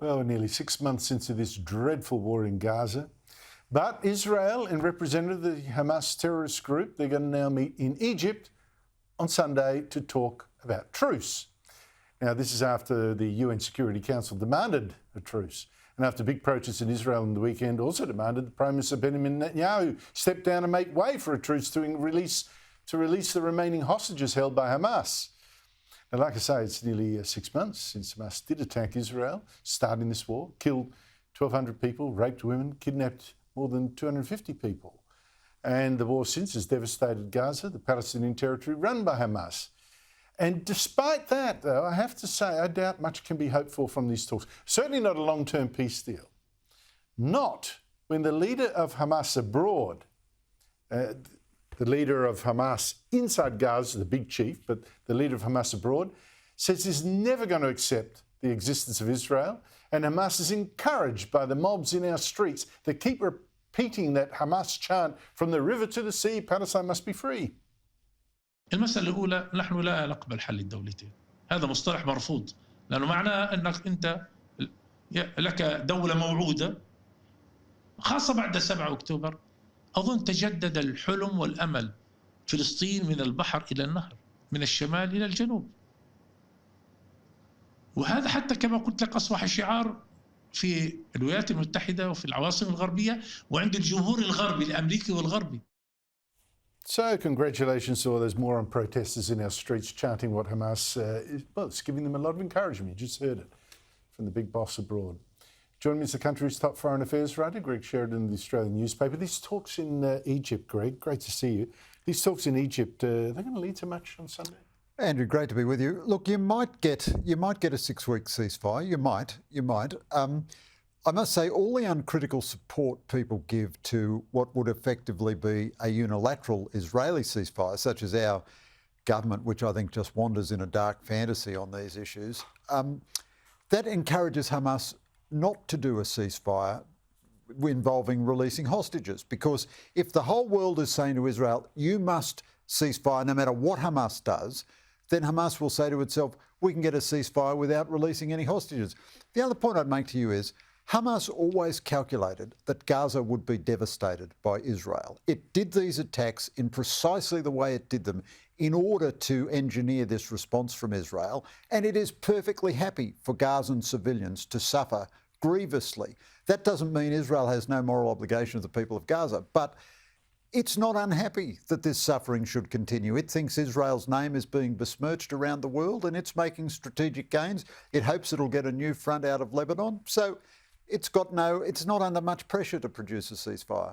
Well, we're nearly 6 months into this dreadful war in Gaza. But Israel and representative of the Hamas terrorist group, they're going to now meet in Egypt on Sunday to talk about truce. Now, this is after the UN Security Council demanded a truce, and after big protests in Israel on the weekend also demanded the Prime Minister Benjamin Netanyahu step down and make way for a truce to release the remaining hostages held by Hamas. Now, like I say, it's nearly 6 months since Hamas did attack Israel, starting this war, killed 1,200 people, raped women, kidnapped more than 250 people. And the war since has devastated Gaza, the Palestinian territory run by Hamas. And despite that, though, I have to say, I doubt much can be hoped for from these talks. Certainly not a long-term peace deal. Not when the leader of Hamas abroad, the leader of Hamas inside Gaza, the big chief, but the leader of Hamas abroad, says he's never going to accept the existence of Israel. And Hamas is encouraged by the mobs in our streets that keep repeating that Hamas chant, from the river to the sea, Palestine must be free. المسألة الأولى، نحن لا نقبل حل الدولتين. هذا مصطلح مرفوض، لأنه معناه أنك أنت لك دولة موعودة، خاصة بعد 7 أكتوبر. أظن تجدد الحلم والأمل، فلسطين من البحر إلى النهر، من الشمال إلى الجنوب. وهذا حتى كما قلت لك أصبح شعار في الولايات المتحدة وفي العواصم الغربية وعند الجمهور الغربي الأمريكي والغربي. So congratulations to all those moron protesters in our streets chanting what Hamas is. Well, it's giving them a lot of encouragement. You just heard it from the big boss abroad. Joining me is the country's top foreign affairs writer, Greg Sheridan of the Australian newspaper. These talks in Egypt, Greg, great to see you. These talks in Egypt, they're going to lead to much on Sunday? Andrew, great to be with you. Look, you might get a 6-week ceasefire. You might. I must say, all the uncritical support people give to what would effectively be a unilateral Israeli ceasefire, such as our government, which I think just wanders in a dark fantasy on these issues, that encourages Hamas not to do a ceasefire involving releasing hostages. Because if the whole world is saying to Israel, you must ceasefire no matter what Hamas does, then Hamas will say to itself, we can get a ceasefire without releasing any hostages. The other point I'd make to you is, Hamas always calculated that Gaza would be devastated by Israel. It did these attacks in precisely the way it did them in order to engineer this response from Israel, and it is perfectly happy for Gazan civilians to suffer grievously. That doesn't mean Israel has no moral obligation to the people of Gaza, but it's not unhappy that this suffering should continue. It thinks Israel's name is being besmirched around the world, and it's making strategic gains. It hopes it'll get a new front out of Lebanon. So it's not under much pressure to produce a ceasefire.